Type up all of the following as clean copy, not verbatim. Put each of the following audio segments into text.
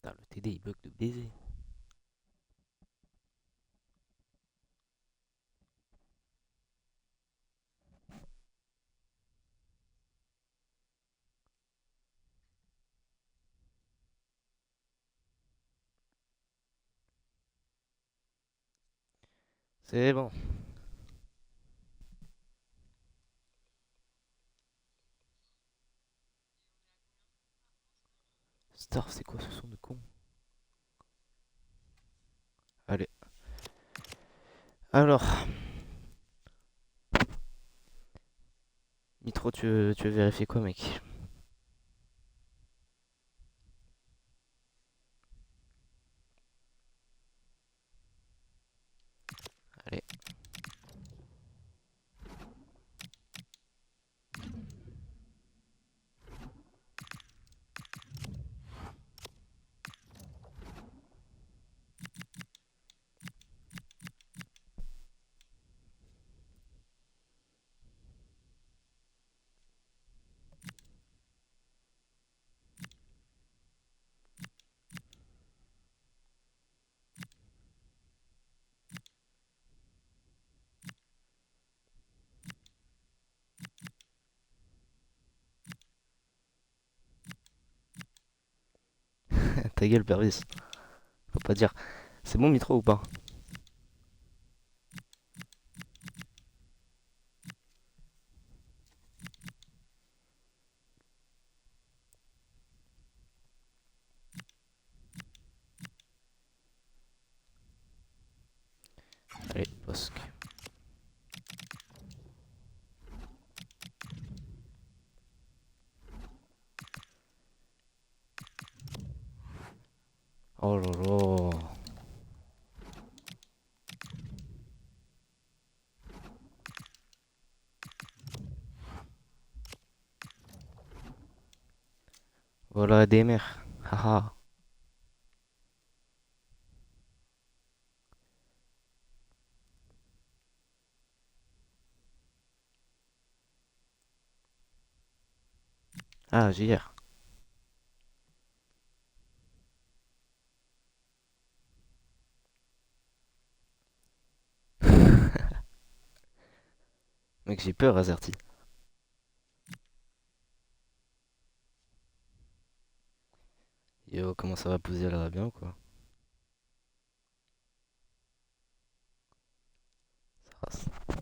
Putain, le TD il bug de baiser. C'est bon. Star, c'est quoi ce son de con? Allez. Alors, Nitro, tu veux vérifier quoi, mec? Allez. Ta gueule, Pervis. Faut pas dire. C'est bon, Mitro ou pas? Allez, Bosque. Oh là là. Voilà, des mers. Haha. Ah, JR. Mec, j'ai peur, Azerty. Yo, comment ça va poser? Elle va bien ou quoi? Ça va.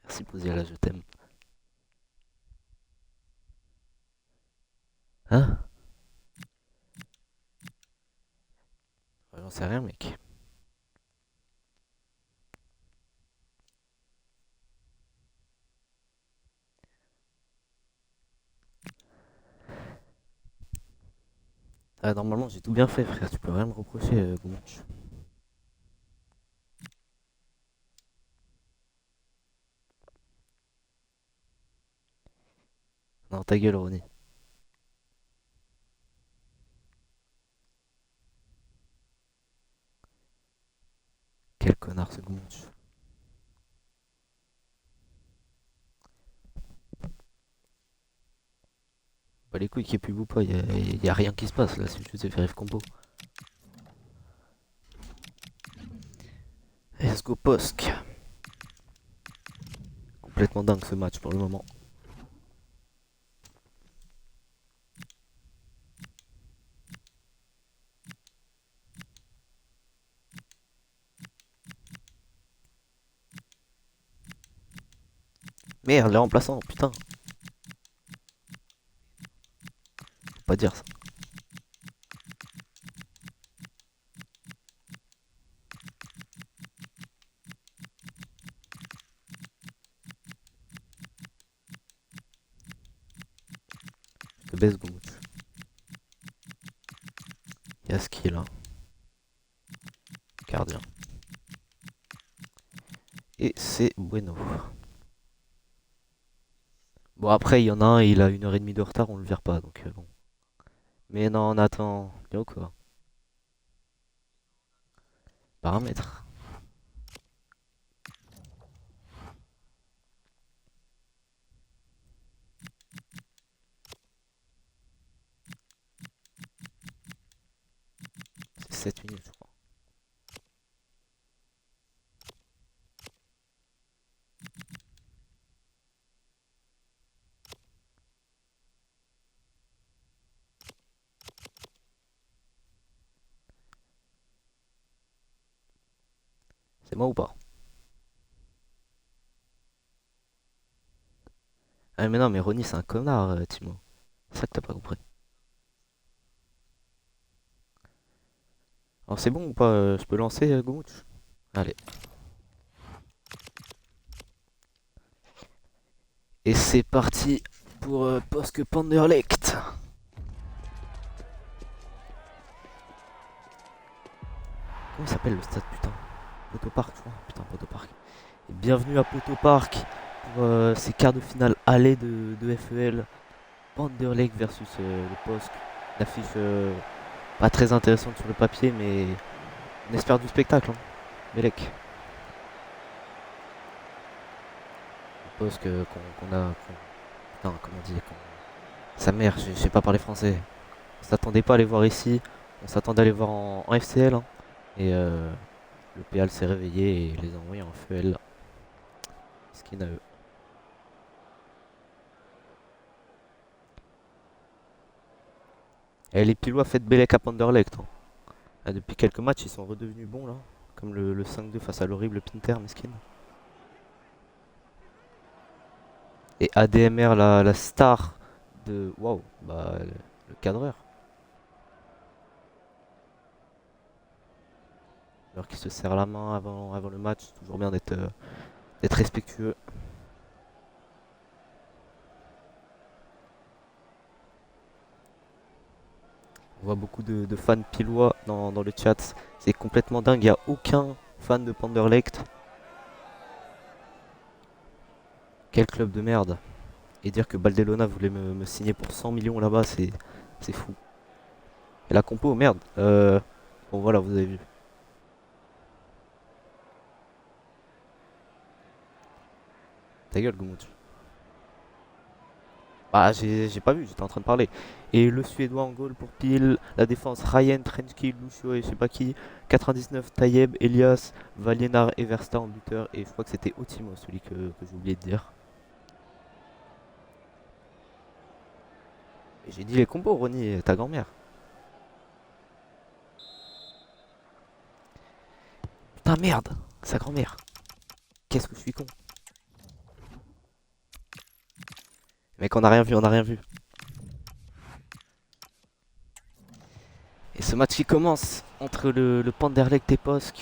Merci, Pouziala, je t'aime. Hein? Ouais, j'en sais rien, mec. Ah, normalement, j'ai tout bien fait, frère. Tu peux rien me reprocher, Goumouch. Non, ta gueule, Ronnie. Quel connard, ce Goumouch. Bah, les couilles qui pub ou pas, y a rien qui se passe là, c'est juste des vérif compo. Let's go, Posk. Complètement dingue ce match pour le moment. Merde, les remplaçants, putain. Faut pas dire ça. Je te baisse, Goumouch. Y'a skill, hein. Gardien. Et c'est bueno. Bon, après, il y en a un, il a 1h30 de retard, on le vire pas, donc bon. Mais non, Nathan. Yo, quoi. Paramètres. 7 minutes, je crois. C'est moi ou pas? Ah mais non, mais Ronnie c'est un connard, Timo. C'est ça que t'as pas compris. Alors c'est bon ou pas? Je peux lancer, Gomouch? Allez. Et c'est parti pour Posk Panderlecht. Comment il s'appelle le stade, putain? Poteau Park, je crois. Putain, Poteau Park. Et bienvenue à Poteau Park pour ces quarts de finale aller de FEL. Panderlecht versus le Posk. Une affiche pas très intéressante sur le papier, mais on espère du spectacle. Hein. Belek. Le Posk qu'on a. Putain, comment on dit sa mère, je sais pas parler français. On s'attendait pas à les voir ici. On s'attendait à les voir en FCL. Hein. Et le PL s'est réveillé et les a envoyés en FEL. Skin à eux. Et les Pilois fêtent Belek à Panderlecht. Hein. Ah, depuis quelques matchs, ils sont redevenus bons là. Comme le 5-2 face à l'horrible Pinter, Meskin. Et ADMR, la star de. Waouh, bah, le cadreur. Alors qu'il se serre la main avant le match, c'est toujours bien d'être respectueux. On voit beaucoup de fans pilois dans le chat. C'est complètement dingue, il n'y a aucun fan de Panderlecht. Quel club de merde. Et dire que Barcelona voulait me signer pour 100 millions là-bas, c'est fou. Et la compo, merde. Bon voilà, vous avez vu. Ta gueule, Gumut. Bah, j'ai pas vu, j'étais en train de parler. Et le Suédois en goal pour Pile. La défense, Ryan, Trenski, Lucio et je sais pas qui. 99, Tayeb, Elias, Valienar et Versta en buteur. Et je crois que c'était Otimo, celui que j'ai oublié de dire. Et j'ai dit les combos, Ronnie, ta grand-mère. Putain, merde, sa grand-mère. Qu'est-ce que je suis con. Mec, on a rien vu, on a rien vu. Et ce match qui commence entre le Panderlecht et Posk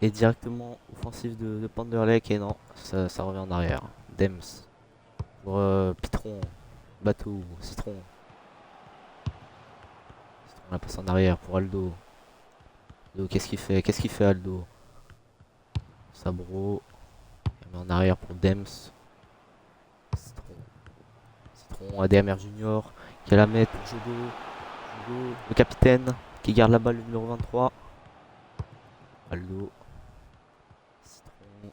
est directement offensif de Panderlecht. Et non, ça revient en arrière. Dems pour Pitron, Bateau, Citron. Citron la passe en arrière pour Aldo. Aldo, qu'est-ce qu'il fait? Qu'est-ce qu'il fait Aldo? Sabro. Il met en arrière pour Dems. Citron. Citron, ADMR Junior. Qui a la mettre pour Jodo. Jodo, le capitaine qui garde la balle, le numéro 23. Aldo. Citron.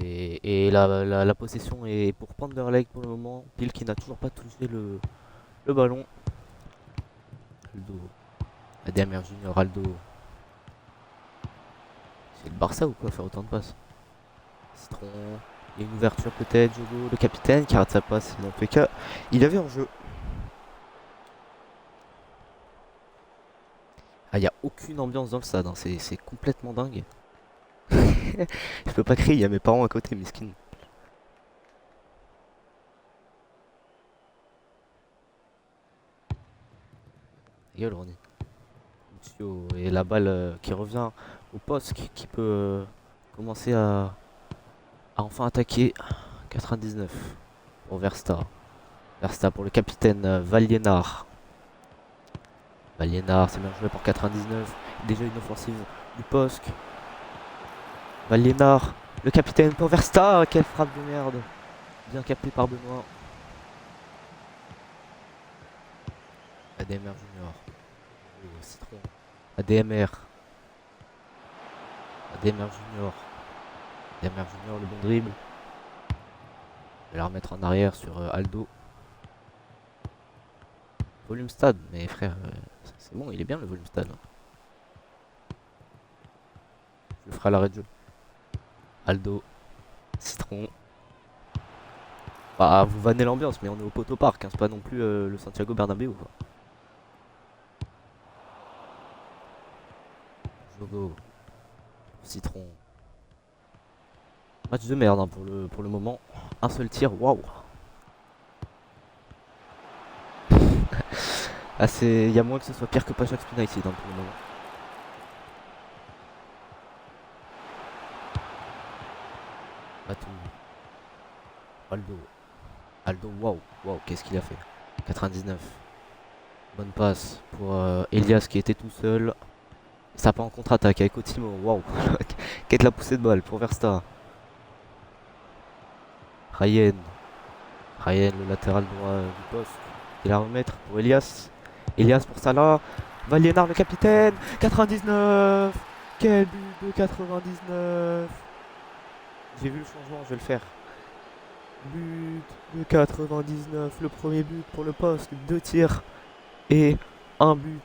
Et la possession est pour Panderlecht pour le moment. Pile qui n'a toujours pas touché le ballon. Aldo. ADMR Junior, Aldo. C'est le Barça ou quoi faire autant de passes? Citron. Il y a une ouverture peut-être. Jogo, le capitaine qui rate sa passe. Dans tous les cas, il avait en jeu. Ah, il n'y a aucune ambiance dans le stade. Hein. C'est complètement dingue. Je peux pas crier, il y a mes parents à côté, miskin. Gueule, Ronnie. Et la balle qui revient au poste qui peut commencer à enfin attaquer. 99 pour Versta. Versta pour le capitaine Valienar. Valienar, c'est bien joué pour 99. Déjà une offensive du poste. Valienar, le capitaine pour Versta. Quelle frappe de merde. Bien capté par Benoît. ADMR Junior. Citron. ADMR. ADMR Junior. ADMR Junior, le bon dribble. Je vais la remettre en arrière sur Aldo. Volume stade, mais frère, C'est bon, il est bien le volume stade. Je le ferai à l'arrêt de jeu. Aldo, Citron. Bah, vous vannez l'ambiance, mais on est au Poto Park, hein, c'est pas non plus le Santiago Bernabéu, quoi. Jogo, Citron. Match de merde hein, pour le moment. Un seul tir, waouh. Ah, il y a moins que ce soit pire que Pachax United hein, pour le moment. Batou. Aldo. Aldo, waouh, waouh, qu'est-ce qu'il a fait. 99. Bonne passe pour Elias qui était tout seul. Ça part en contre-attaque avec Otimo, waouh. Quête la poussée de balle pour Versta. Ryan. Ryan, le latéral droit du poste. Il a à remettre pour Elias. Elias pour Salah. Valiénard le capitaine. 99. Quel but de 99. J'ai vu le changement, je vais le faire. But de 99. Le premier but pour le poste. 2 tirs et un but.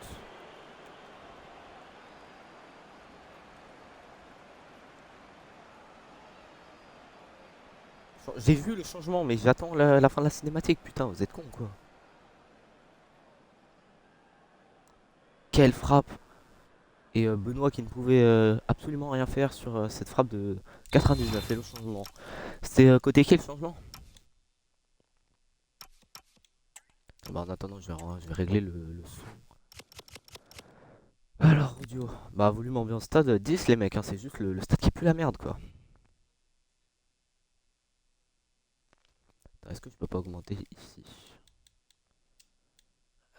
J'ai vu le changement, mais j'attends la fin de la cinématique. Putain, vous êtes cons quoi. Quelle frappe. Et Benoît qui ne pouvait absolument rien faire sur cette frappe de 99 et le changement. C'était côté qui le changement? Bah, en attendant, je vais régler le son. Alors, audio. Bah, volume ambiance stade 10 les mecs, hein, c'est juste le stade qui pue la merde quoi. Est-ce que je peux pas augmenter ici?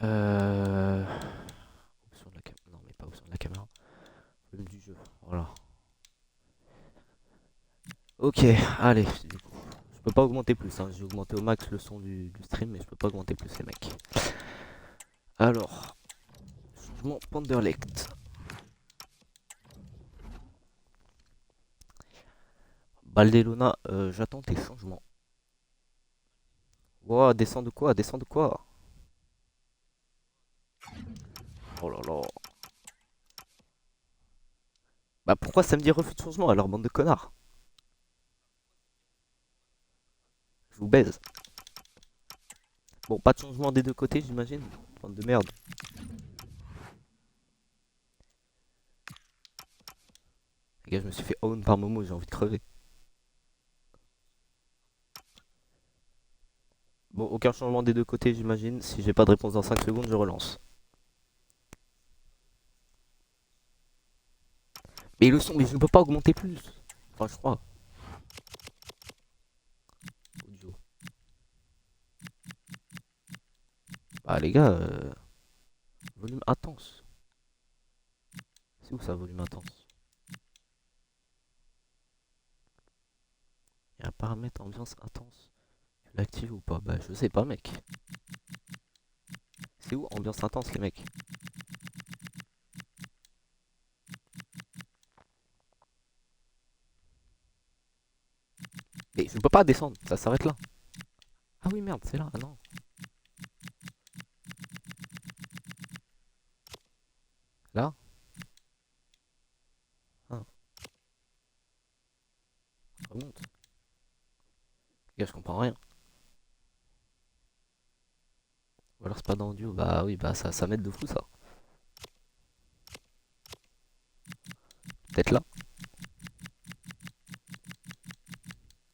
Euh... Option de la caméra. Non, mais pas option de la caméra. Volume du jeu. Voilà. Ok, allez. Du coup, je peux pas augmenter plus. Hein. J'ai augmenté au max le son du stream, mais je peux pas augmenter plus les mecs. Alors, changement Panderlecht. Baldelona, j'attends tes changements. Wow, descend de quoi? Descend de quoi? Oh là là. Bah pourquoi ça me dit refus de changement alors, bande de connards? Je vous baise. Bon, pas de changement des deux côtés, j'imagine. Bande de merde. Les gars, je me suis fait own par Momo, j'ai envie de crever. Bon, aucun changement des deux côtés, j'imagine. Si j'ai pas de réponse dans 5 secondes, je relance. Mais le son, mais je ne peux pas augmenter plus. Enfin, je crois. Audio. Bah, les gars, volume intense. C'est où ça, volume intense? Il y a un paramètre ambiance intense. Tu l'actives ou pas? Bah, je sais pas, mec. C'est où ambiance intense, les mecs? Mais je peux pas descendre, ça s'arrête là. Ah oui, merde, c'est là. Ah non. Là? Ah, remonte. Les gars, je comprends rien. Ou alors c'est pas dans Audio. Bah oui, bah ça m'aide de fou ça. Peut-être là.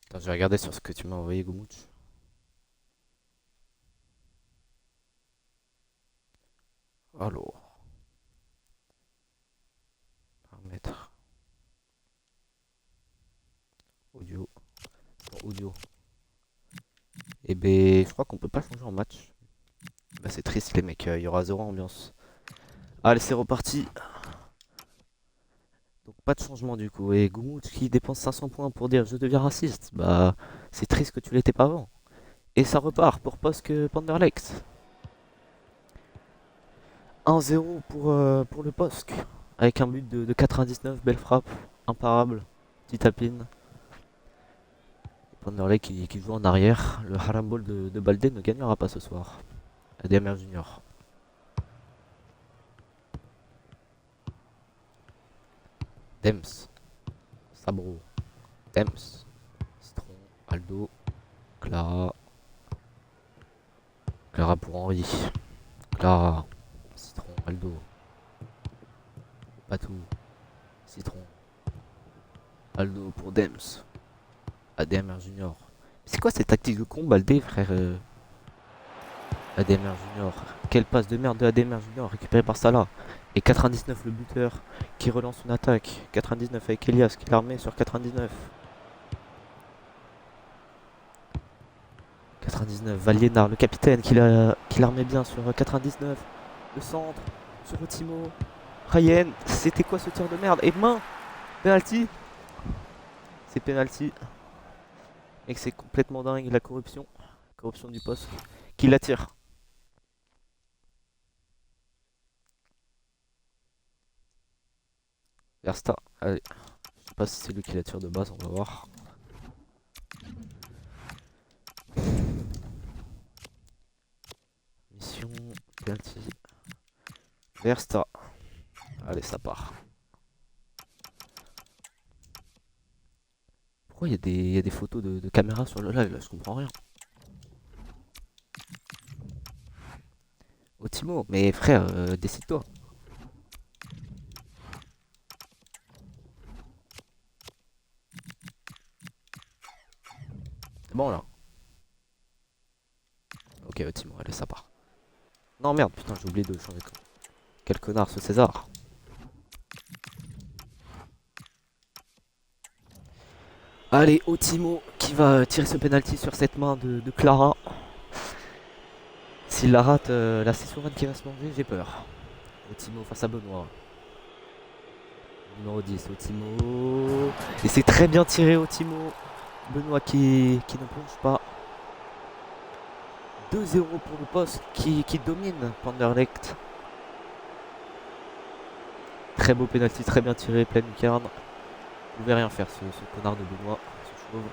Attends, je vais regarder sur ce que tu m'as envoyé, Gomouch. Alors. Paramètres. Audio. Audio. Et ben, je crois qu'on peut pas changer en match. Bah c'est triste les mecs, il y aura zéro ambiance. Allez, c'est reparti. Donc pas de changement du coup. Et Gomouch qui dépense 500 points pour dire je deviens raciste. Bah c'est triste que tu l'étais pas avant. Et ça repart pour Posk Panderlecht. 1-0 pour le Posk. Avec un but de 99, belle frappe, imparable, petite tapine. Panderlecht qui joue en arrière. Le Haram Ball de Balde ne gagnera pas ce soir. ADMR Junior. Dems. Sabro. Dems. Citron. Aldo. Clara. Clara pour Henri. Clara. Citron. Aldo. Patou. Citron. Aldo pour Dems. ADMR Junior. C'est quoi cette tactique de combat, Baldé, frère ADMR Junior. Quelle passe de merde de ADMR Junior récupérée par Salah. Et 99 le buteur qui relance une attaque. 99 avec Elias qui la remet sur 99. 99, Valiénard, le capitaine qui la remet bien sur 99. Le centre sur Otimo. Ryan, c'était quoi ce tir de merde? Et main. Penalty. C'est penalty. Et que c'est complètement dingue la corruption. Corruption du poste. Qui la tire. Versta. Allez. Je sais pas si c'est lui qui la tire de base, on va voir. Mission. Penalty. Versta. Allez, ça part. Pourquoi il y a des photos de caméra sur le live là? Je comprends rien. Otimo, mais frère, décide-toi. C'est bon là. Ok, Otimo, allez, ça part. Non, merde, putain, j'ai oublié de changer. Quel connard ce César. Allez, Otimo qui va tirer ce penalty sur cette main de Clara. S'il la rate, la Cessourane qui va se manger, j'ai peur. Otimo face à Benoît. Numéro 10, Otimo. Et c'est très bien tiré, Otimo. Benoît qui ne plonge pas. 2-0 pour le poste qui domine Panderlecht. Très beau penalty, très bien tiré, pleine lucarne. Vous pouvez rien faire, ce connard de Benoît, ce chauve.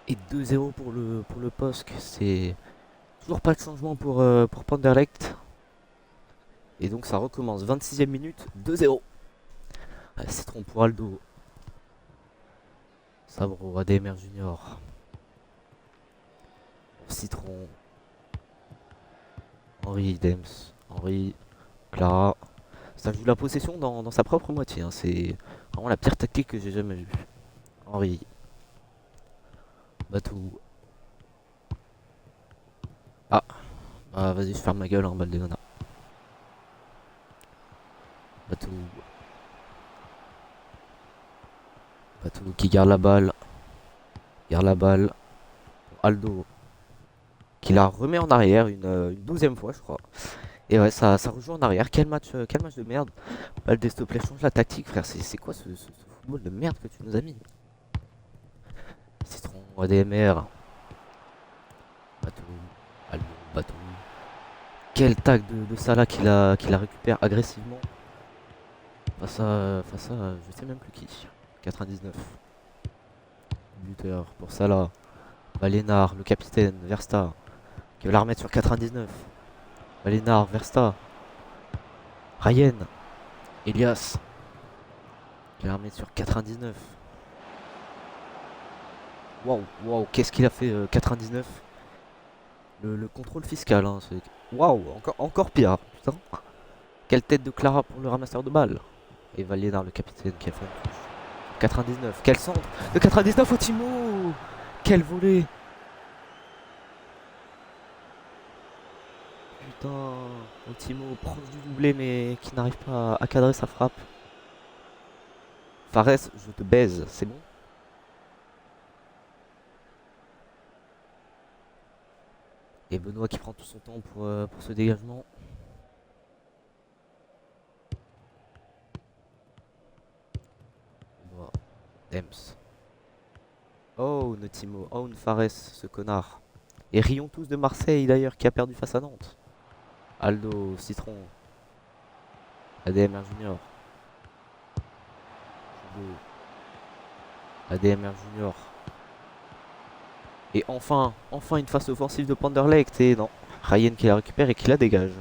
Et 2-0 pour le POSC. C'est toujours pas de changement pour Panderlecht. Et donc ça recommence. 26e minute, 2-0. Citron pour Aldo. Sabro, ADMR Junior. Citron. Henri, Dems. Henri, Clara. Ça joue la possession dans sa propre moitié. Hein. C'est vraiment la pire tactique que j'ai jamais vue. Henri. Batou. Ah. Ah, vas-y, je ferme ma gueule, hein, Baldéona. Batou. Batou qui garde la balle. Garde la balle. Aldo. Qui la remet en arrière une 12e fois, je crois. Et ouais, ça rejoue en arrière. Quel match de merde. Baldé, s'il te plaît, change la tactique, frère. C'est quoi ce football de merde que tu nous as mis? Citron, ADMR. Batou. Aldo, Batou. Quel tag de Salah qui la récupère agressivement. Face à, je sais même plus qui. 99. Buteur pour Salah. Valénard, le capitaine, Versta. Qui va la remettre sur 99. Valénard, Versta. Ryan. Elias. Qui va la remettre sur 99. Waouh, waouh, qu'est-ce qu'il a fait 99. Le contrôle fiscal, hein, c'est... Waouh, encore pire, putain. Quelle tête de Clara pour le ramasseur de balles. Et Valénard, le capitaine, qui a fait une touche. 99, quel centre de 99, Otimo. Quel volée. Putain, Otimo proche du doublé mais qui n'arrive pas à cadrer sa frappe. Fares, je te baise, c'est bon. Et Benoît qui prend tout son temps pour ce dégagement. Benoît, Dems. Oh, Notimo, oh, Fares, ce connard. Et rions tous de Marseille d'ailleurs qui a perdu face à Nantes. Aldo, Citron. ADMR Junior. ADMR Junior. Et enfin une phase offensive de Panderlecht. Et non, Ryan qui la récupère et qui la dégage.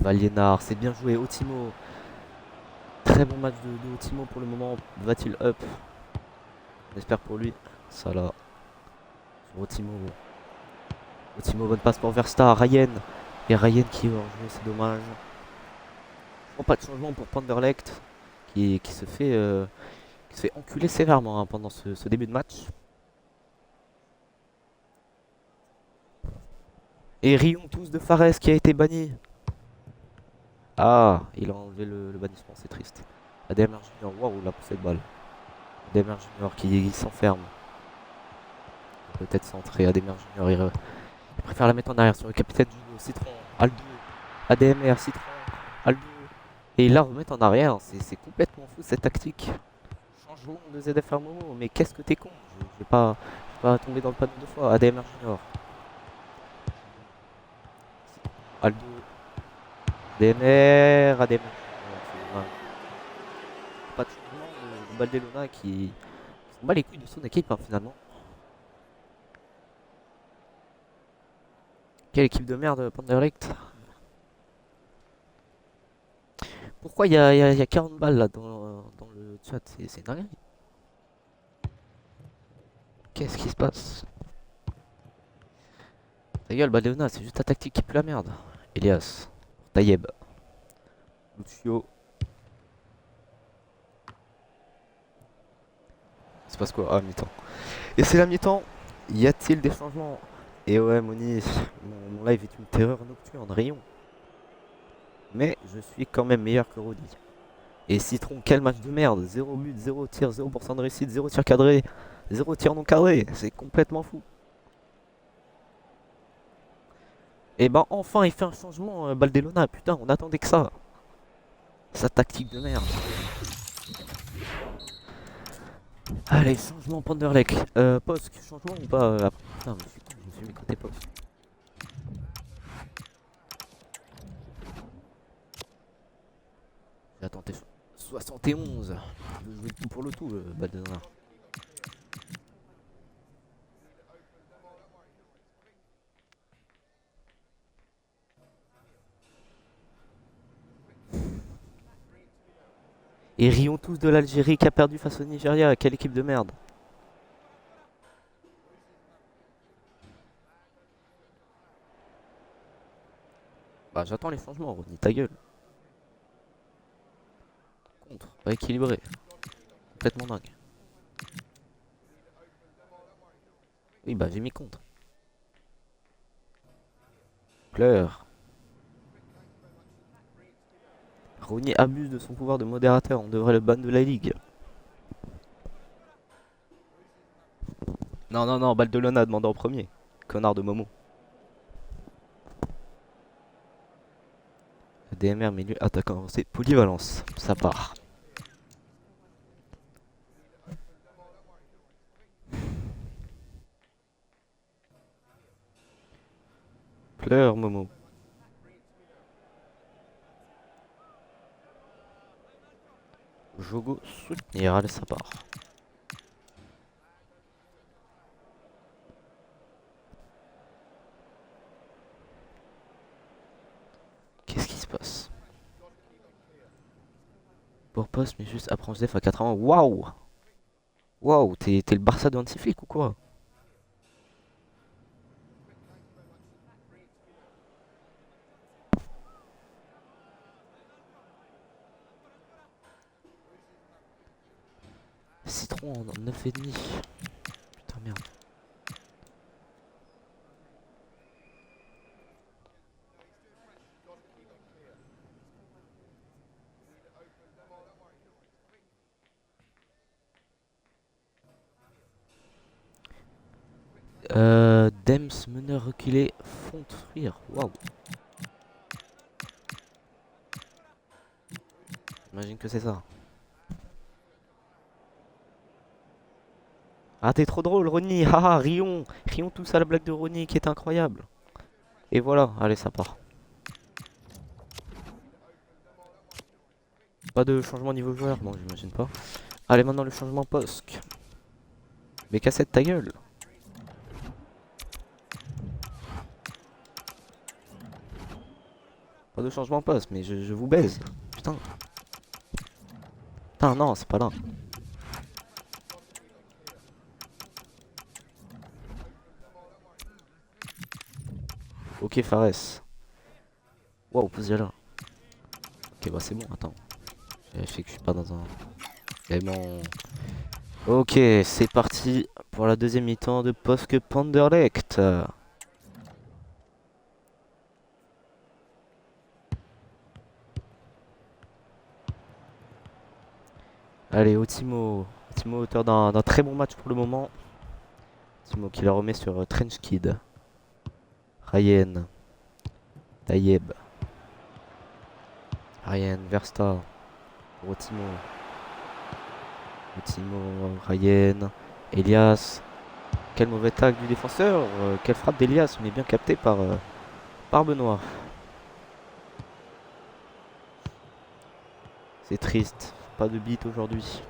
Valiénard, c'est bien joué. Otimo. Très bon match de Otimo pour le moment. Va-t-il up? On espère pour lui. Ça là. Sur Otimo. Otimo, bonne passe pour Versta. Ryan. Et Ryan qui est hors jeu, c'est dommage. Bon, pas de changement pour Panderlecht qui se fait enculer sévèrement hein, pendant ce début de match. Et Rion tous de Fares qui a été banni. Ah, il a enlevé le bannissement, c'est triste. ADMR Junior, waouh, la poussée de balle. ADMR Junior qui s'enferme. Peut-être centré, ADMR Junior, il préfère la mettre en arrière sur le capitaine Juno, Citron, Aldo, ADMR, Citron, Aldo. Et il la remet en arrière, c'est complètement fou cette tactique. Changement de ZFR Momo, mais qu'est-ce que t'es con. Je vais pas tomber dans le panneau deux fois. ADMR Junior. Aldo. ADMR, ADMR. Pas de changement de Baldelona qui s'en bat les couilles de son équipe hein, finalement. Quelle équipe de merde, Panderlecht. Pourquoi il y a 40 balles là dans le chat? C'est dingue. Qu'est-ce qui se passe? Ta gueule, Baldelona, c'est juste ta tactique qui pue la merde. Elias. Tayeb. Lucio. Il se passe quoi? Ah, mi-temps. Et c'est la mi-temps. Y a-t-il des changements? Et ouais, Moni, mon live est une terreur nocturne, rayon. Mais je suis quand même meilleur que Rodi. Et Citron, quel match de merde. 0 but, 0 tir, 0% de réussite, 0 tir cadré, 0 tir non cadré. C'est complètement fou. Et ben enfin il fait un changement, Baldelona. Putain, on attendait que ça. Sa tactique de merde. Allez, changement Panderlecht. Posk, changement ou pas putain, je me suis mis côté Posk. J'ai attendu 71. Je veux jouer tout pour le tout, Baldelona. Et rions tous de l'Algérie qui a perdu face au Nigeria. Quelle équipe de merde. Bah j'attends les changements, Ronny, ta gueule. Contre, pas équilibré. Complètement dingue. Oui bah j'ai mis contre. Pleure. Ronny abuse de son pouvoir de modérateur, on devrait le ban de la ligue. Non, non, non, Baldelona a demandé en premier. Connard de Momo. DMR milieu attaquant, c'est polyvalence, ça part. Pleure Momo. Jogo soutenir, allez ça part. Qu'est-ce qui se passe? Pour poste, mais juste apprendre def à 4 ans. Waouh! Waouh, t'es le Barça de Hansi Flick ou quoi? Citron en 9,5. Putain merde. Dems, meneur reculé, font fuir. Waouh. J'imagine que c'est ça. Ah t'es trop drôle Ronny, haha, rions. Rions tous à la blague de Ronny qui est incroyable. Et voilà, allez ça part. Pas de changement niveau joueur, bon j'imagine pas. Allez maintenant le changement Posk. Mais cassette ta gueule. Pas de changement de poste, mais je vous baise. Putain. Putain, non, c'est pas là. Ok, Fares. Wow, posez là. Ok, bah c'est bon, attends. Je vérifie que je suis pas dans un... Vraiment... Ok, c'est parti pour la deuxième mi-temps de Poske Panderlecht. Allez, Otimo. Otimo, auteur d'un très bon match pour le moment. Otimo qui la remet sur Trench Kid. Ryan. Tayeb. Ryan, Versta. Pour Otimo. Otimo, Ryan. Elias. Quel mauvais tag du défenseur. Quelle frappe d'Elias. On est bien capté par Benoît. C'est triste. Pas de beat aujourd'hui.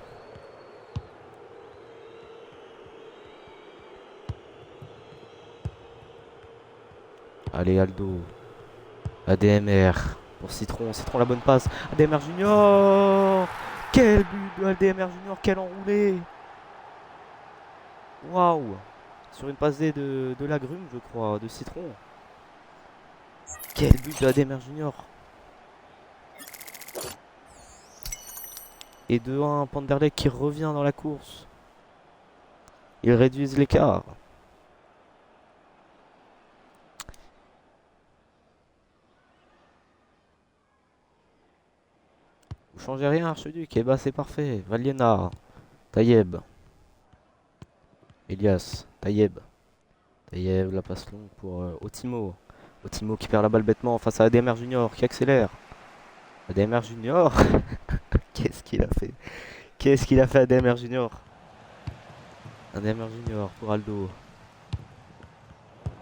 Allez, Aldo. ADMR. Pour Citron. Citron, la bonne passe. ADMR Junior. Quel but de ADMR Junior. Quel enroulé. Waouh. Sur une passe D de Lagrume, je crois. De Citron. Quel but de ADMR Junior. Et 2-1, Panderlecht qui revient dans la course. Ils réduisent l'écart. Vous changez rien, Archiduc. Et bah c'est parfait. Valiena. Tayeb. Elias. Tayeb. Tayeb, la passe longue pour Otimo. Otimo qui perd la balle bêtement face à ADMR Junior qui accélère. ADMR Junior. Qu'est-ce qu'il a fait? Qu'est-ce qu'il a fait ADMR Junior? ADMR Junior pour Aldo.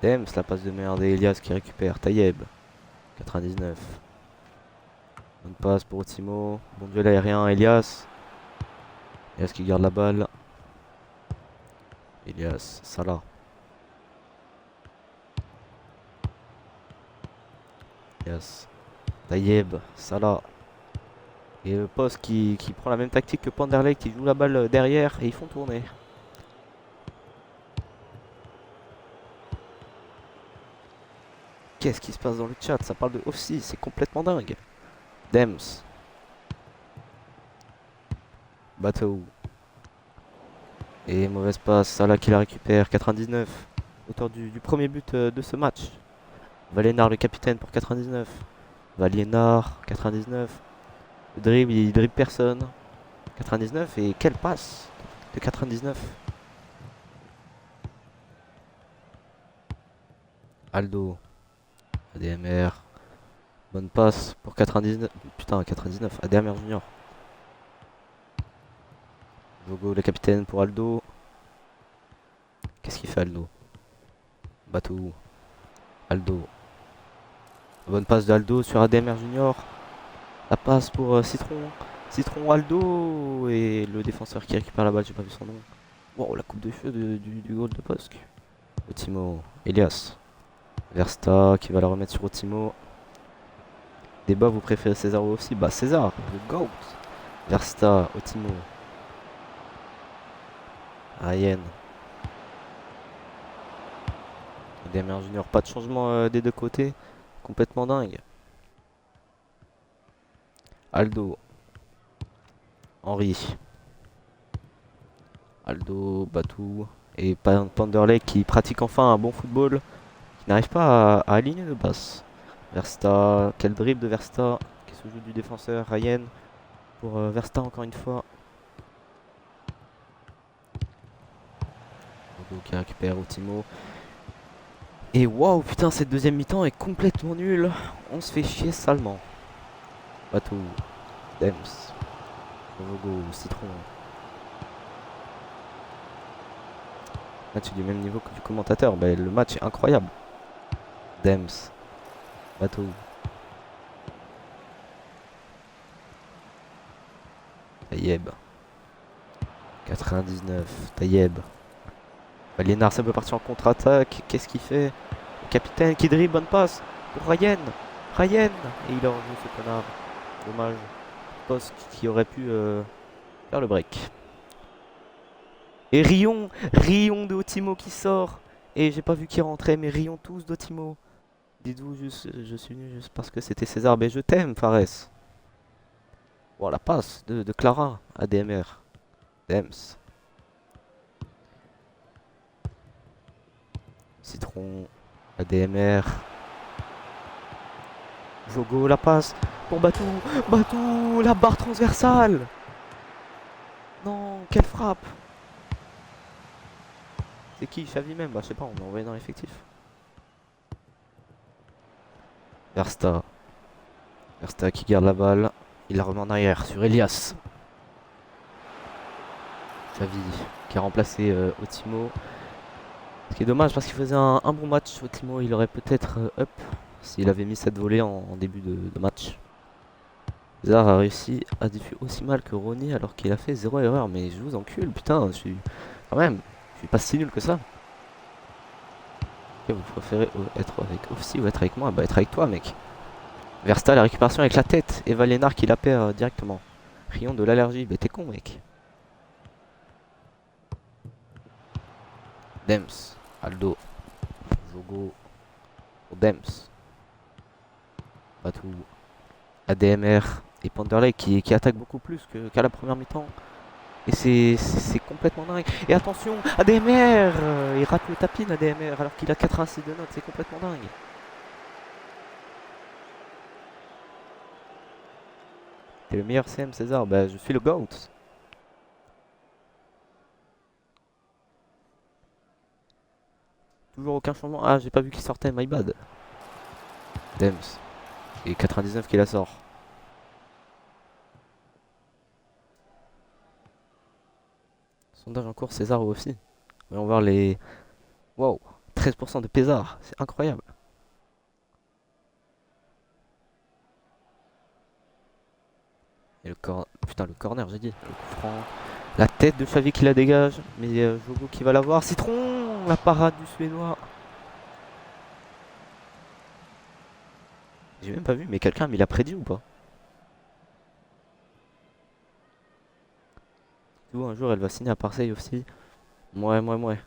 Dems, la passe de merde et Elias qui récupère. Tayeb. 99. Bonne passe pour Otimo. Bon duel aérien, Elias. Elias qui garde la balle. Elias, Salah. Elias. Tayeb, Salah. Et le poste qui prend la même tactique que Panderlecht, qui joue la balle derrière et ils font tourner. Qu'est-ce qui se passe dans le chat? Ça parle de off-6, c'est complètement dingue. Dems. Bateau. Et mauvaise passe, Salah qui la récupère, 99. Auteur du premier but de ce match. Valénard le capitaine pour 99. Valénard, 99. Le dribble, il dribble personne. 99 et quelle passe de 99. Aldo. ADMR. Bonne passe pour 99. Putain, 99. ADMR Junior. Logo, le capitaine pour Aldo. Qu'est-ce qu'il fait Aldo? Bateau. Aldo. Bonne passe d'Aldo sur ADMR Junior. La passe pour Citron. Citron Aldo. Et le défenseur qui récupère la balle, j'ai pas vu son nom. Wow, la coupe de feu du goal de Posk. Otimo. Elias. Versta qui va la remettre sur Otimo. Débat, vous préférez César ou aussi? Bah César, le GOAT. Versta, Otimo. Ryan. ADMR Junior, pas de changement des deux côtés. Complètement dingue. Aldo. Henry. Aldo, Batou. Et Panderlecht qui pratique enfin un bon football. Qui n'arrive pas à aligner de basse. Versta. Quel dribble de Versta. Qui se joue du défenseur. Ryan. Pour Versta encore une fois. Aldo qui récupère Otimo. Et waouh, putain, cette deuxième mi-temps est complètement nulle. On se fait chier salement. Batou. Dems. Logo, Citron. Match du même niveau que du commentateur. Bah, le match est incroyable. Dems. Bateau. Tayeb. 99. Tayeb. Valénard, ça peut partir en contre-attaque. Qu'est-ce qu'il fait? Le capitaine qui dribble, bonne passe pour Ryan. Ryan! Et il a rejoué ce connard. Dommage. Poste qui aurait pu faire le break. Et Rion de Otimo qui sort. Et j'ai pas vu qui rentrait, mais Rion tous d'Otimo. Dites-vous juste, je suis venu juste parce que c'était César. Mais je t'aime, Fares. Bon, la passe de Clara à DMR. Dems. Citron à DMR. Jogo, la passe pour Batou. Batou, la barre transversale. Non, quelle frappe. C'est qui? Xavi même? Bah, je sais pas, on l'a envoyé dans l'effectif. Versta. Versta qui garde la balle. Il la remet en arrière sur Elias. Xavi qui a remplacé Otimo. Ce qui est dommage parce qu'il faisait un bon match. Otimo, il aurait peut-être up s'il avait mis cette volée en début de match. Zar a réussi à diffuser aussi mal que Ronnie alors qu'il a fait 0 erreur. Mais je vous encule, putain, je suis. Quand même, je suis pas si nul que ça. Ok, vous préférez être avec Offsi ou être avec moi? Bah, être avec toi, mec. Versta, la récupération avec la tête. Et Valénard qui la perd directement. Rion de l'allergie. Bah, t'es con, mec. Dems, Aldo, Jogo, Dems, Batou, ADMR et Panderley qui attaque beaucoup plus qu'à la première mi-temps. Et c'est complètement dingue. Et attention, ADMR il rate le tapin ADMR alors qu'il a 86 de notes, c'est complètement dingue. T'es le meilleur CM César, bah je suis le GOAT. Toujours aucun changement. Ah, j'ai pas vu qu'il sortait, my bad. Dems. Et 99 qui la sort. Sondage en cours, César aussi. Voyons voir les. Wow, 13% de Pézard, c'est incroyable. Et le putain, le corner, j'ai dit. Le coup franc. La tête de Xavi qui la dégage. Mais Jogo qui va l'avoir. Citron, la parade du Suédois. J'ai même pas vu, mais quelqu'un a mis la prédit ou pas? Tu vois, un jour elle va signer à Marseille aussi. Ouais.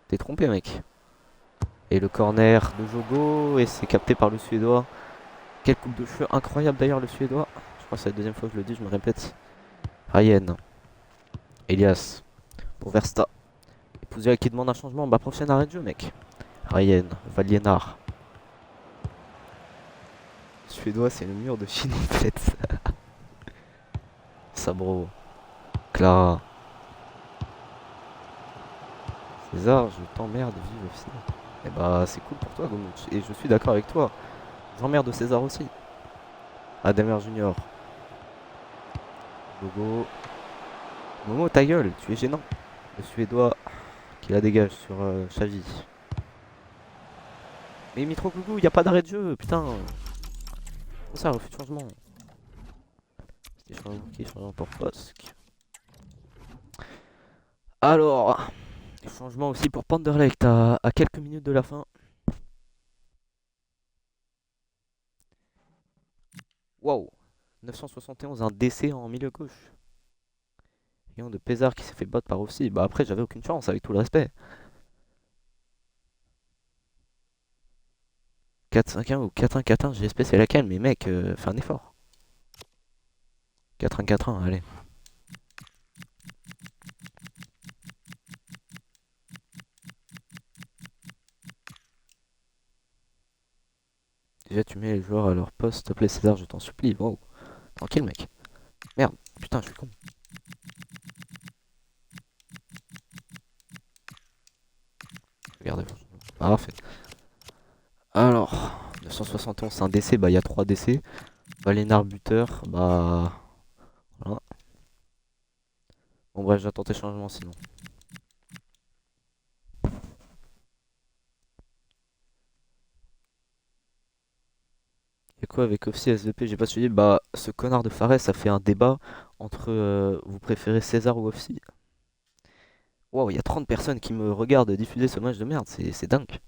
T'es trompé, mec. Et le corner de Jogo. Et c'est capté par le Suédois. Quelle coupe de cheveux incroyable d'ailleurs, le Suédois. Je crois que c'est la deuxième fois que je le dis, je me répète. Ryan. Elias. Pour Versta. Et Pouzial qui demande un changement. Bah, prochaine arrêt de jeu, mec. Ryan. Valienard. Suédois, c'est le mur de Chine en fait. Sabro. Clara. César, je t'emmerde, vive aussi. Et bah, c'est cool pour toi, Gomuch. Et je suis d'accord avec toi. J'emmerde César aussi. Ademir Junior. Logo. Momo, ta gueule, tu es gênant. Le Suédois qui la dégage sur Xavi. Mais Mitro Gougou, y a pas d'arrêt de jeu, putain. Comment ça, refus de changement? C'était changement pour Posk. Alors, changement aussi pour Panderlecht à quelques minutes de la fin. Wow, 971, un décès en milieu gauche. De Pézard qui s'est fait battre par aussi. Bah après j'avais aucune chance avec tout le respect. 4-5-1 ou 4-1-4-1, GSP c'est laquelle? Mais mec, fais un effort. 4-1-4-1, allez. Déjà tu mets les joueurs à leur poste, s'il te plaît César, je t'en supplie. Wow. Tranquille mec. Merde, putain je suis con. Regardez. Parfait. Alors, 971 c'est un décès, bah il y a 3 décès. Valénard buteur, bah... Voilà. Bon bref, j'attends tes changements sinon. Et quoi avec Ofsi SVP, j'ai pas suivi. Bah ce connard de Fares a fait un débat entre vous préférez César ou Ofsi. Wow, il y a 30 personnes qui me regardent diffuser ce match de merde, c'est dingue.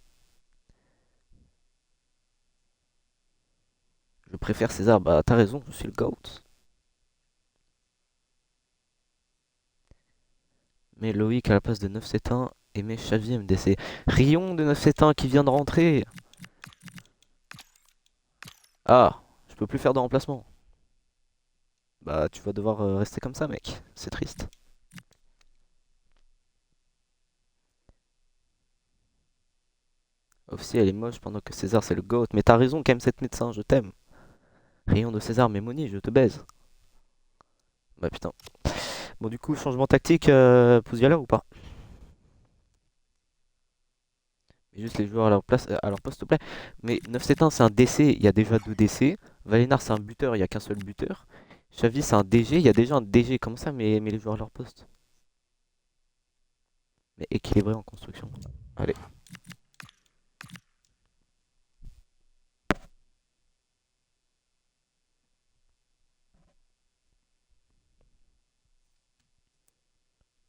Je préfère César. Bah, t'as raison, je suis le GOAT. Mais Loïc à la place de 971 et mes Xavi MDC. Rion de 971 qui vient de rentrer. Ah, je peux plus faire de remplacement. Bah, tu vas devoir rester comme ça, mec. C'est triste. Aussi, elle est moche pendant que César c'est le GOAT. Mais t'as raison, quand même, cette médecin, je t'aime. Rayon de César, mais Moni, je te baise. Bah putain. Bon, du coup, changement tactique, Pouziala ou pas? Mais juste les joueurs à leur place, à leur poste, s'il te plaît. Mais 971, c'est un DC, il y a déjà deux DC. Valénar, c'est un buteur, il n'y a qu'un seul buteur. Xavi, c'est un DG, il y a déjà un DG. Comment ça, mais les joueurs à leur poste? Mais équilibré en construction. Allez.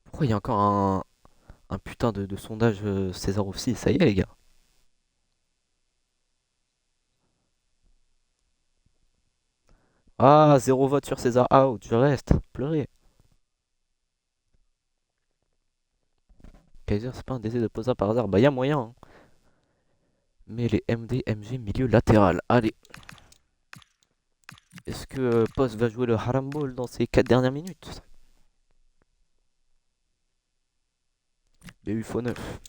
Pourquoi il y a encore un putain de sondage César aussi? Ça y est, les gars. Ah, zéro vote sur César out, je reste. Pleurer. Kaiser, c'est pas un DC de Posa par hasard. Bah, y a moyen, hein. Mais les MD, MG, milieu latéral. Allez. Est-ce que Post va jouer le Haram Ball dans ces 4 dernières minutes? BU faux 9.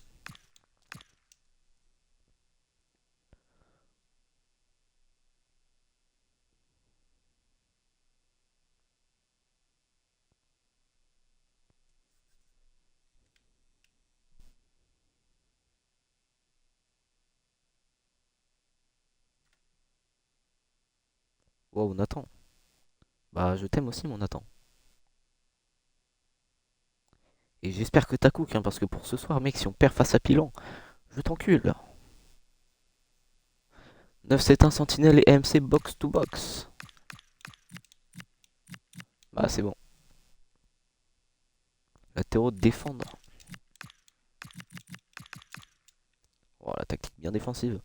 Wow, Nathan. Bah, je t'aime aussi, mon Nathan. Et j'espère que t'as cook, hein, parce que pour ce soir, mec, si on perd face à Pilan, je t'encule. 971 Sentinelle et AMC box to box. Bah, c'est bon. Latéraux défendre. Oh, la tactique bien défensive.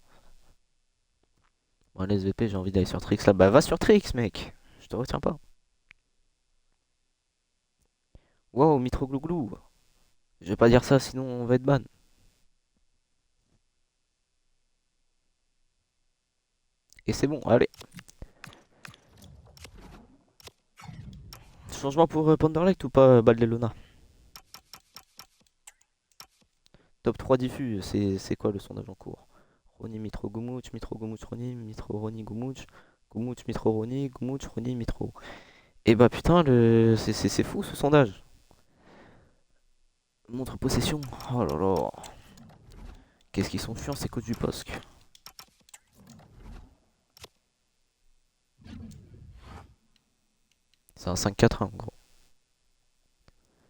Bon, les VP, j'ai envie d'aller sur Trix là. Bah, va sur Trix, mec. Je te retiens pas. Wow, Mitroglouglou. Je vais pas dire ça, sinon on va être ban. Et c'est bon, allez. Changement pour Panderlect ou pas, Baldelona? Top 3 diffus, c'est quoi le sondage en cours? Roni, Mitro, Gumouch, Mitro, Gumouch, Roni, Mitro, Roni, Gumouch, Gumouch, Mitro, Roni, Gumouch, Roni, Mitro. Et bah putain, c'est fou ce sondage. Montre possession. Oh là là. Qu'est-ce qu'ils sont chiants ces coachs du POSC. C'est un 5-4-1 en gros.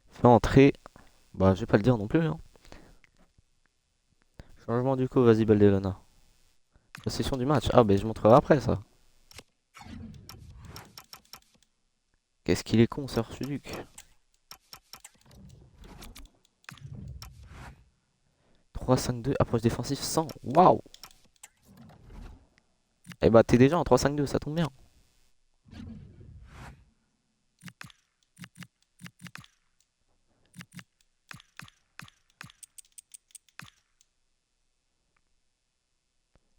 Fait entrer. Bah je vais pas le dire non plus, hein. Changement du coup, vas-y Baldelona. Possession du match. Ah bah je montrerai après ça. Qu'est-ce qu'il est con, ce Archiduc. 3-5-2, approche défensive 100. Waouh. Et bah t'es déjà en 3-5-2, ça tombe bien.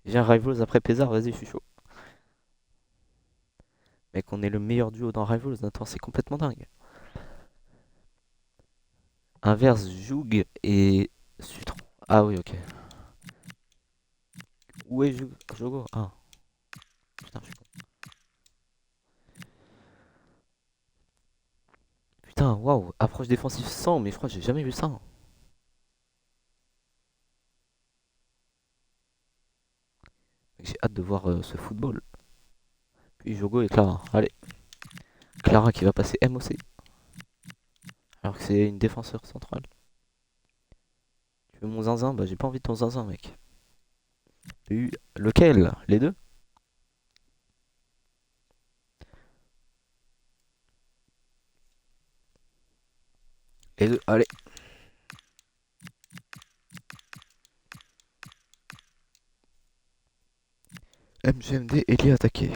J'ai un Rivals après Pézard, vas-y je suis chaud. Mec, on est le meilleur duo dans Rivals, attends, c'est complètement dingue. Inverse, Joug et Sutron. Ah oui, ok. Où est Jogo? Ah, putain, je suis con. Putain, waouh, approche défensive 100, mais je crois que j'ai jamais vu ça, hein. J'ai hâte de voir ce football. Puis Jogo et Clara. Allez, Clara qui va passer MOC. Alors que c'est une défenseur centrale. Tu veux mon zinzin? Bah j'ai pas envie de ton zinzin, mec. Lequel? Les deux? Les deux, allez. MGMD, Ellie attaqué.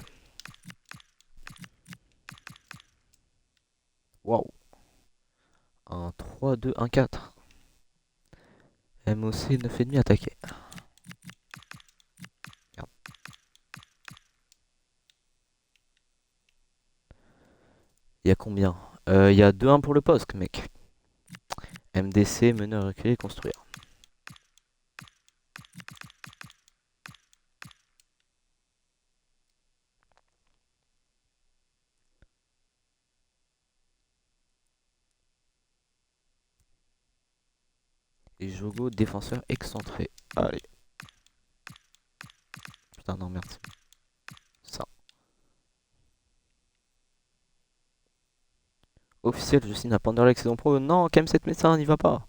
Waouh. Un 3-2, un 4. MOC 9,5 attaqué. Merde. Il y a combien? Il y a 2-1 pour le poste, mec. MDC, meneur reculé, construire. Et Jogo, défenseur excentré. Allez. Putain, non, merde. Ça. Officiel, je signe à Panderlecht saison pro. Non, KM7 médecin, n'y va pas.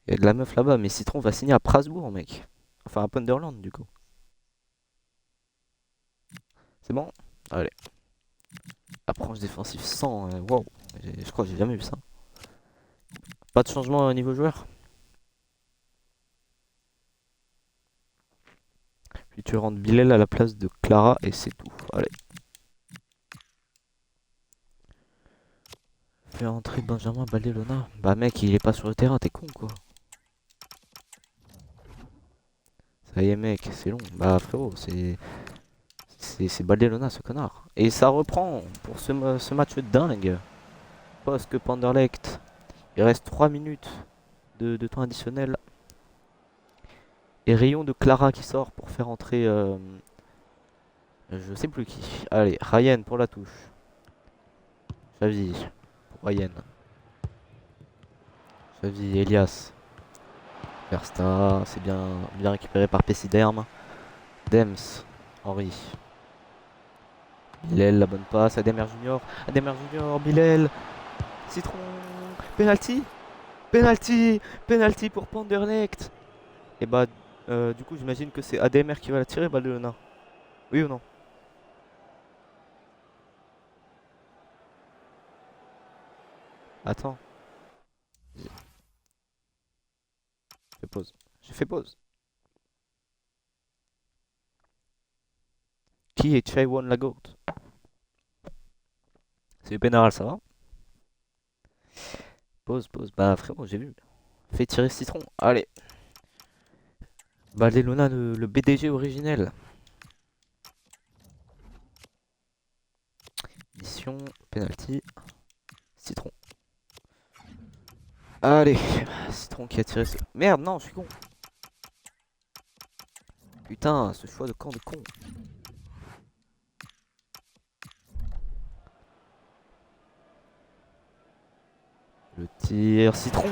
Il y a de la meuf là-bas, mais Citron va signer à Prasbourg, mec. Enfin, à Ponderland, du coup. C'est bon? Allez. Approche défensive 100. Wow. Je crois que j'ai jamais vu ça. Pas de changement au niveau joueur. Puis tu rentres Bilal à la place de Clara et c'est tout. Allez. Fais entrer Benjamin Baldelona. Bah mec, il est pas sur le terrain, t'es con quoi. Ça y est mec, c'est long. Bah frérot, c'est Baldelona ce connard. Et ça reprend pour ce match dingue. Parce que Panderlecht, il reste 3 minutes de temps additionnel. Et rayon de Clara qui sort pour faire entrer je sais plus qui. Allez, Ryan pour la touche. Xavi pour Ryan. Xavi, Elias. Versta, c'est bien récupéré par Pessiderm. Dems, Henri. Bilel, la bonne passe. Ademer Junior. Ademer Junior, Bilel. Citron. Penalty. Penalty. Penalty pour Panderlecht. Et bah, du coup, j'imagine que c'est Ademer qui va la tirer, Baldelona. Oui ou non? Attends. J'ai fait pause. J'ai fait pause. Qui est Chaiwon Lagoat? C'est Pénaral, ça va? Pause, pause. Bah, frérot, j'ai vu. Fais tirer Citron. Allez. Baldelona, le BDG originel. Mission, penalty, Citron. Allez, Citron qui a tiré ce... Merde, non, je suis con. Putain, ce choix de camp de con. Le tir, Citron.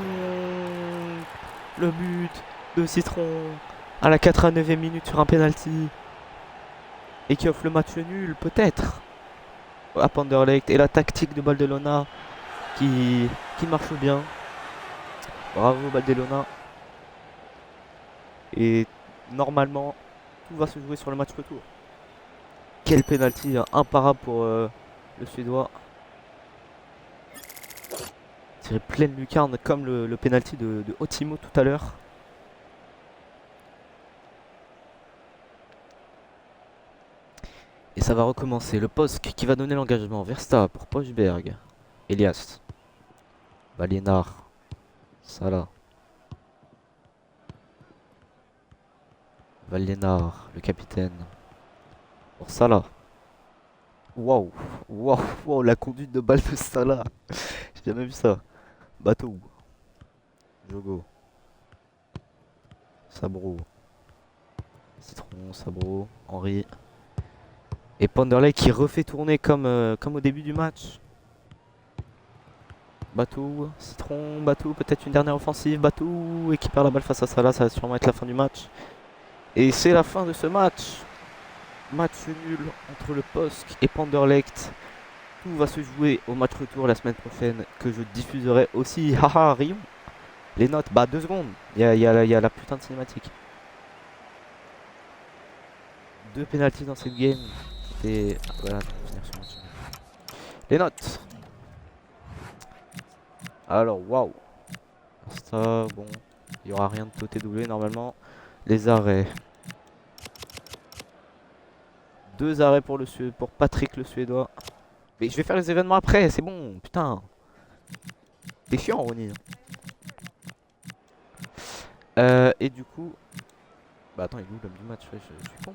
Le but de Citron à la 89e minute sur un penalty. Et qui offre le match nul, peut-être, à Panderlecht. Et la tactique de Baldelona qui marche bien. Bravo Baldelona. Et normalement, tout va se jouer sur le match retour. Quel penalty, hein, imparable pour le Suédois. Tiré pleine lucarne comme le penalty de Otimo tout à l'heure. Et ça va recommencer. Le poste qui va donner l'engagement. Versta pour Pochberg. Elias. Balénard. Salah. Valénard, le capitaine. Pour Salah. Waouh. Waouh. Waouh, la conduite de balle de Salah. J'ai jamais vu ça. Bateau. Jogo. Sabro. Citron, Sabro. Henri. Et Panderlecht qui refait tourner comme au début du match. Batou, Citron, Batou, peut-être une dernière offensive. Batou, et qui perd la balle face à Salah, ça va sûrement être la fin du match. Et c'est la fin de ce match. Match nul entre le POSC et Panderlecht. Tout va se jouer au match retour la semaine prochaine que je diffuserai aussi. Haha, Rion. Les notes, bah 2 secondes. Il y a la putain de cinématique. 2 pénaltys dans cette game. C'était. Voilà, finir ce match. Les notes. Alors, waouh. Ça, bon. Il n'y aura rien de toté doublé normalement. Les arrêts. 2 arrêts pour Patrick le Suédois. Mais je vais faire les événements après, c'est bon, putain. T'es chiant, Ronnie. Et du coup... Bah attends, il est où l'homme du match? Ouais, je suis con.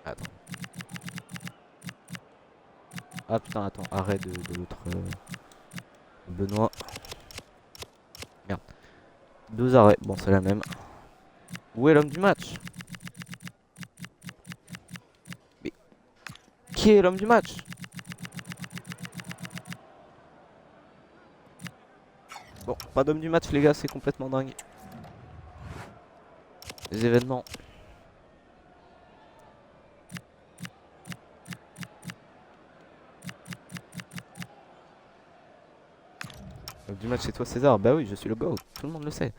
Attends. Ah putain, attends, arrêt de l'autre... Benoît. Merde. Deux arrêts, bon c'est la même. Où est l'homme du match? Mais qui est l'homme du match? Bon, pas d'homme du match les gars, c'est complètement dingue. Les événements. L'homme du match c'est toi César? Bah oui, je suis le GOAT, tout le monde le sait.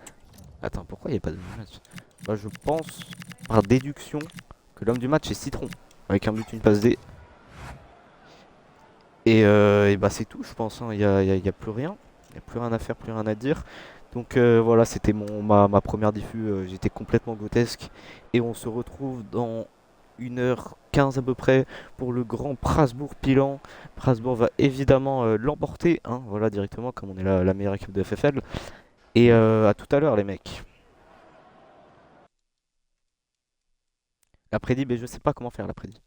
Attends, pourquoi il n'y a pas d'homme du match? Bah je pense, par déduction, que l'homme du match est Citron. Avec un but, une passe D. Et bah c'est tout je pense, hein. Y a plus rien. Il n'y a plus rien à faire, plus rien à dire. Donc voilà, c'était ma première diffus. J'étais complètement grotesque. Et on se retrouve dans 1h15 à peu près pour le grand Prasbourg-Pilan. Prasbourg va évidemment l'emporter, hein, voilà, directement, comme on est la meilleure équipe de FFL. Et à tout à l'heure, les mecs. L'après-midi, mais je sais pas comment faire l'après-midi.